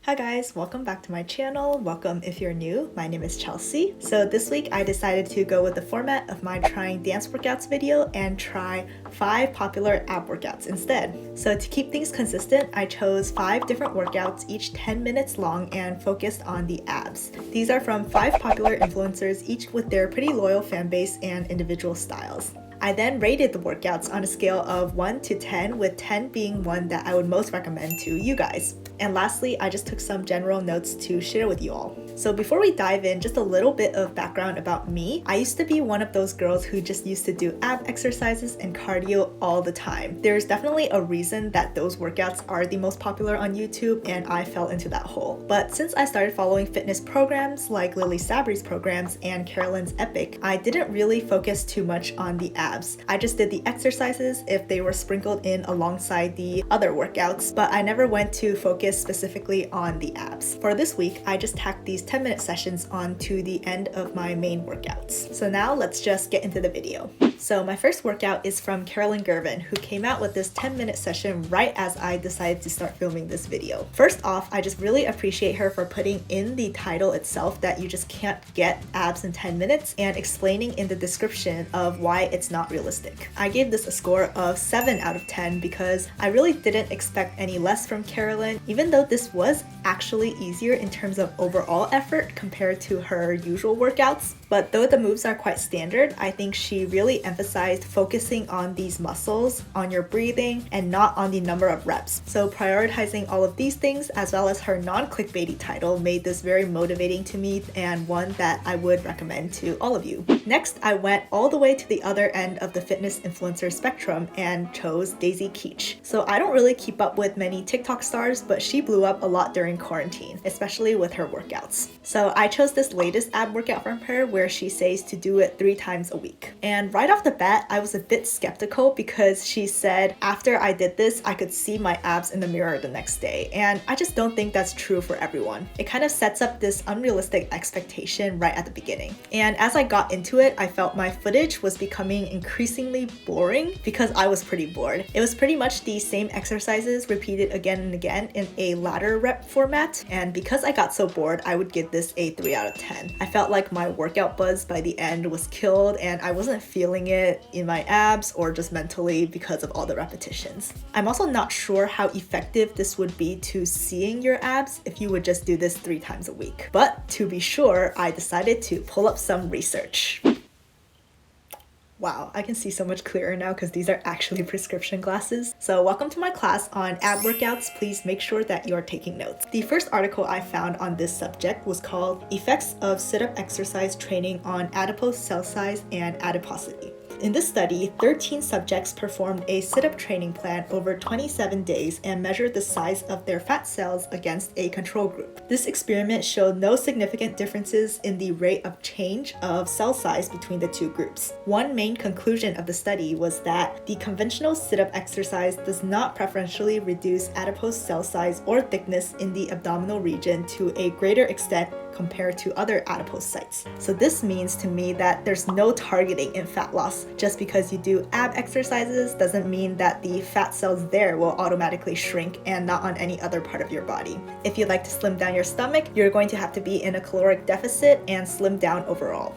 Hi guys, welcome back to my channel. Welcome if you're new. My name is Chelsea. So this week I decided to go with the format of my trying dance workouts video and try 5 popular ab workouts instead. So to keep things consistent, I chose 5 different workouts, each 10 minutes long and focused on the abs. These are from 5 popular influencers, each with their pretty loyal fan base and individual styles. I then rated the workouts on a scale of 1 to 10, with 10 being one that I would most recommend to you guys. And lastly, I just took some general notes to share with you all. So before we dive in, just a little bit of background about me. I used to be one of those girls who just used to do ab exercises and cardio all the time. There's definitely a reason that those workouts are the most popular on YouTube, and I fell into that hole. But since I started following fitness programs like Lily Sabri's programs and Carolyn's Epic, I didn't really focus too much on the abs. I just did the exercises if they were sprinkled in alongside the other workouts, but I never went to focus specifically on the abs. For this week, I just tacked these 10-minute sessions onto the end of my main workouts. So now let's just get into the video. So my first workout is from Girvan, who came out with this 10-minute session right as I decided to start filming this video. First off, I just really appreciate her for putting in the title itself that you just can't get abs in 10 minutes and explaining in the description of why it's not realistic. I gave this a score of 7 out of 10 because I really didn't expect any less from Carolyn, even though this was actually easier in terms of overall effort compared to her usual workouts. But though the moves are quite standard, I think she really emphasized focusing on these muscles, on your breathing, and not on the number of reps. So prioritizing all of these things, as well as her non-clickbaity title, made this very motivating to me and one that I would recommend to all of you. Next, I went all the way to the other end of the fitness influencer spectrum and chose Daisy Keech. So I don't really keep up with many TikTok stars, but she blew up a lot during quarantine, especially with her workouts. So I chose this latest ab workout from her where she says to do it 3 times a week. And right off the bat, I was a bit skeptical because she said after I did this, I could see my abs in the mirror the next day. And I just don't think that's true for everyone. It kind of sets up this unrealistic expectation right at the beginning. And as I got into it, I felt my footage was becoming increasingly boring because I was pretty bored. It was pretty much the same exercises repeated again and again in a ladder rep format. And because I got so bored, I would give this a 3 out of 10. I felt like my workout buzz by the end was killed and I wasn't feeling it in my abs or just mentally because of all the repetitions. I'm also not sure how effective this would be to seeing your abs if you would just do this 3 times a week. But to be sure, I decided to pull up some research. Wow, I can see so much clearer now because these are actually prescription glasses. So welcome to my class on ab workouts. Please make sure that you're taking notes. The first article I found on this subject was called Effects of Sit-Up Exercise Training on Adipose Cell Size and Adiposity. In this study, 13 subjects performed a sit-up training plan over 27 days and measured the size of their fat cells against a control group. This experiment showed no significant differences in the rate of change of cell size between the 2 groups. One main conclusion of the study was that the conventional sit-up exercise does not preferentially reduce adipose cell size or thickness in the abdominal region to a greater extent compared to other adipose sites. So this means to me that there's no targeting in fat loss. Just because you do ab exercises doesn't mean that the fat cells there will automatically shrink and not on any other part of your body. If you'd like to slim down your stomach, you're going to have to be in a caloric deficit and slim down overall.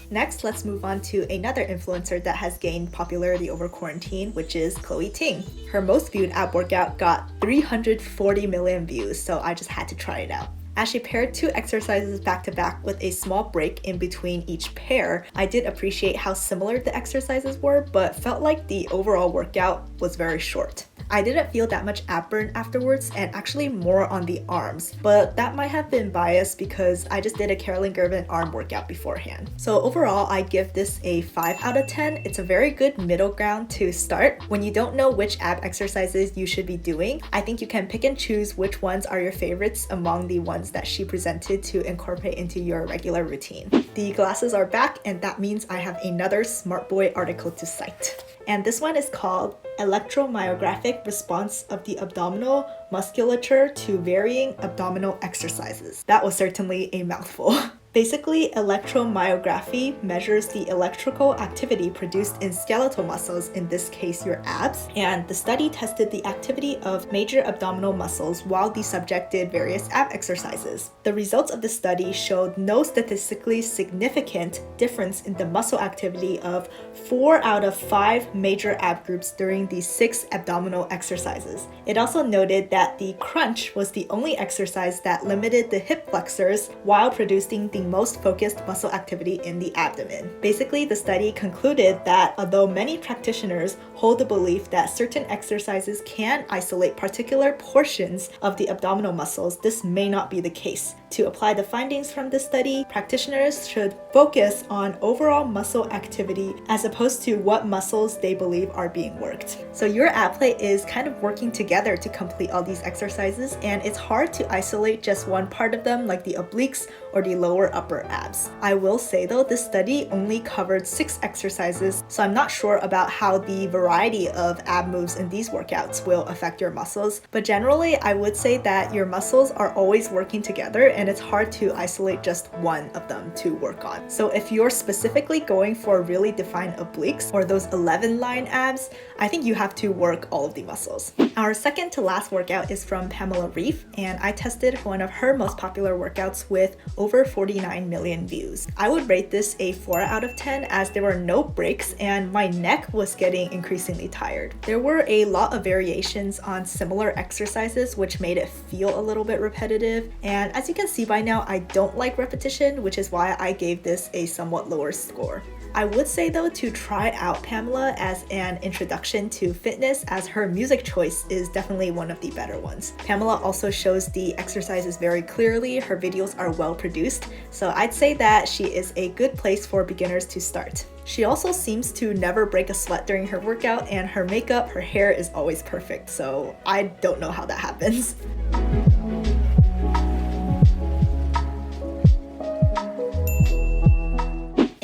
Next, let's move on to another influencer that has gained popularity over quarantine, which is Ting. Her most viewed ab workout got 340 million views, so I just had to try it out. As she paired 2 exercises back to back with a small break in between each pair, I did appreciate how similar the exercises were, but felt like the overall workout was very short. I didn't feel that much ab burn afterwards and actually more on the arms, but that might have been biased because I just did a Girvan arm workout beforehand. So overall, I give this a 5 out of 10. It's a very good middle ground to start. When you don't know which ab exercises you should be doing, I think you can pick and choose which ones are your favorites among the ones that she presented to incorporate into your regular routine. The glasses are back, and that means I have another Smart Boy article to cite. And this one is called Electromyographic Response of the Abdominal Musculature to Varying Abdominal Exercises. That was certainly a mouthful. Basically, electromyography measures the electrical activity produced in skeletal muscles, in this case your abs, and the study tested the activity of major abdominal muscles while the subject did various ab exercises. The results of the study showed no statistically significant difference in the muscle activity of 4 out of 5 major ab groups during the 6 abdominal exercises. It also noted that the crunch was the only exercise that limited the hip flexors while producing the most focused muscle activity in the abdomen. Basically, the study concluded that although many practitioners hold the belief that certain exercises can isolate particular portions of the abdominal muscles, this may not be the case. To apply the findings from this study, practitioners should focus on overall muscle activity as opposed to what muscles they believe are being worked. So your ab plate is kind of working together to complete all these exercises, and it's hard to isolate just one part of them like the obliques or the lower upper abs. I will say though, this study only covered 6 exercises, so I'm not sure about how the variety of ab moves in these workouts will affect your muscles, but generally I would say that your muscles are always working together and it's hard to isolate just one of them to work on. So if you're specifically going for really defined obliques or those 11 line abs, I think you have to work all of the muscles. Our second to last workout is from Pamela Reif, and I tested one of her most popular workouts with over 49 million views. I would rate this a 4 out of 10 as there were no breaks and my neck was getting increasingly tired. There were a lot of variations on similar exercises which made it feel a little bit repetitive, and as you can see by now, I don't like repetition, which is why I gave this a somewhat lower score. I would say though to try out Pamela as an introduction to fitness, as her music choice is definitely one of the better ones. Pamela also shows the exercises very clearly, her videos are well produced, so I'd say that she is a good place for beginners to start. She also seems to never break a sweat during her workout, and her makeup, her hair is always perfect, so I don't know how that happens.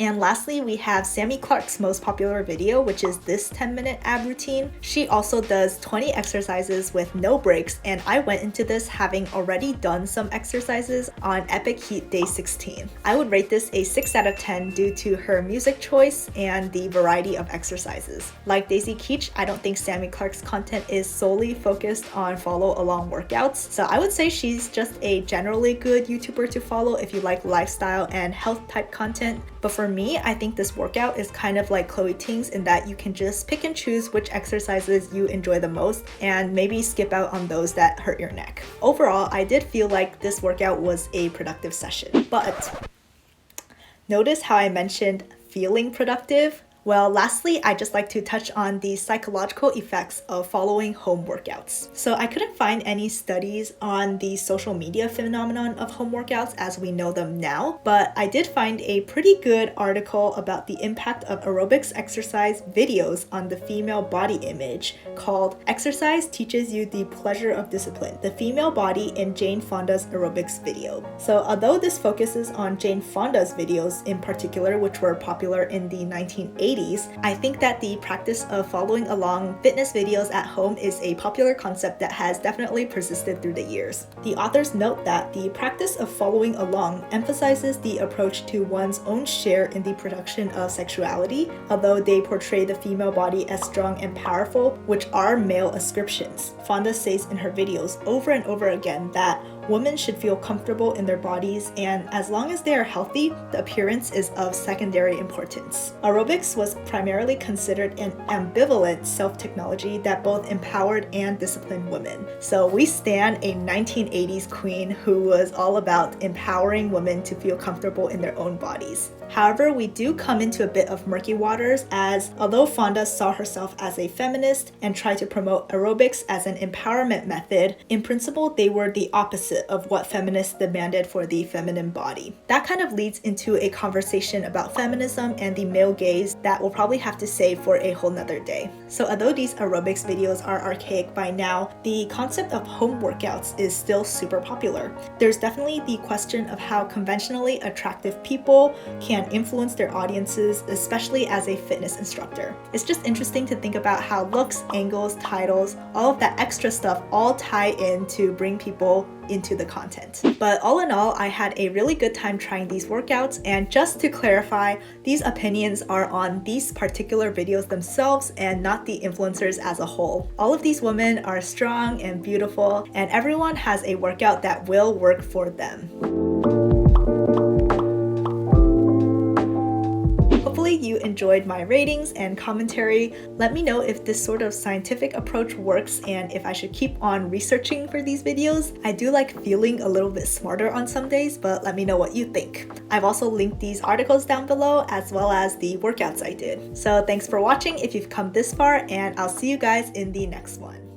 And lastly, we have Sami Clarke's most popular video, which is this 10-minute ab routine. She also does 20 exercises with no breaks, and I went into this having already done some exercises on Epic Heat Day 16. I would rate this a 6 out of 10 due to her music choice and the variety of exercises. Like Daisy Keech, I don't think Sami Clarke's content is solely focused on follow-along workouts, so I would say she's just a generally good YouTuber to follow if you like lifestyle and health type content. But for me, I think this workout is kind of like Chloe Ting's in that you can just pick and choose which exercises you enjoy the most and maybe skip out on those that hurt your neck. Overall, I did feel like this workout was a productive session. But notice how I mentioned feeling productive? Well, lastly, I'd just like to touch on the psychological effects of following home workouts. So I couldn't find any studies on the social media phenomenon of home workouts as we know them now, but I did find a pretty good article about the impact of aerobics exercise videos on the female body image called "Exercise Teaches You the Pleasure of Discipline: The Female Body in Jane Fonda's Aerobics Video." So although this focuses on Jane Fonda's videos in particular, which were popular in the 1980s, I think that the practice of following along fitness videos at home is a popular concept that has definitely persisted through the years. The authors note that the practice of following along emphasizes the approach to one's own share in the production of sexuality, although they portray the female body as strong and powerful, which are male ascriptions. Fonda says in her videos over and over again that women should feel comfortable in their bodies, and as long as they are healthy, the appearance is of secondary importance. Aerobics was primarily considered an ambivalent self-technology that both empowered and disciplined women. So we stand a 1980s queen who was all about empowering women to feel comfortable in their own bodies. However, we do come into a bit of murky waters, as although Fonda saw herself as a feminist and tried to promote aerobics as an empowerment method, in principle they were the opposite of what feminists demanded for the feminine body. That kind of leads into a conversation about feminism and the male gaze that we'll probably have to save for a whole nother day. So although these aerobics videos are archaic by now, the concept of home workouts is still super popular. There's definitely the question of how conventionally attractive people can and influence their audiences, especially as a fitness instructor. It's just interesting to think about how looks, angles, titles, all of that extra stuff all tie in to bring people into the content. But all in all, I had a really good time trying these workouts, and just to clarify, these opinions are on these particular videos themselves and not the influencers as a whole. All of these women are strong and beautiful, and everyone has a workout that will work for them. Hopefully you enjoyed my ratings and commentary. Let me know if this sort of scientific approach works and if I should keep on researching for these videos. I do like feeling a little bit smarter on some days, but let me know what you think. I've also linked these articles down below as well as the workouts I did. So thanks for watching if you've come this far, and I'll see you guys in the next one.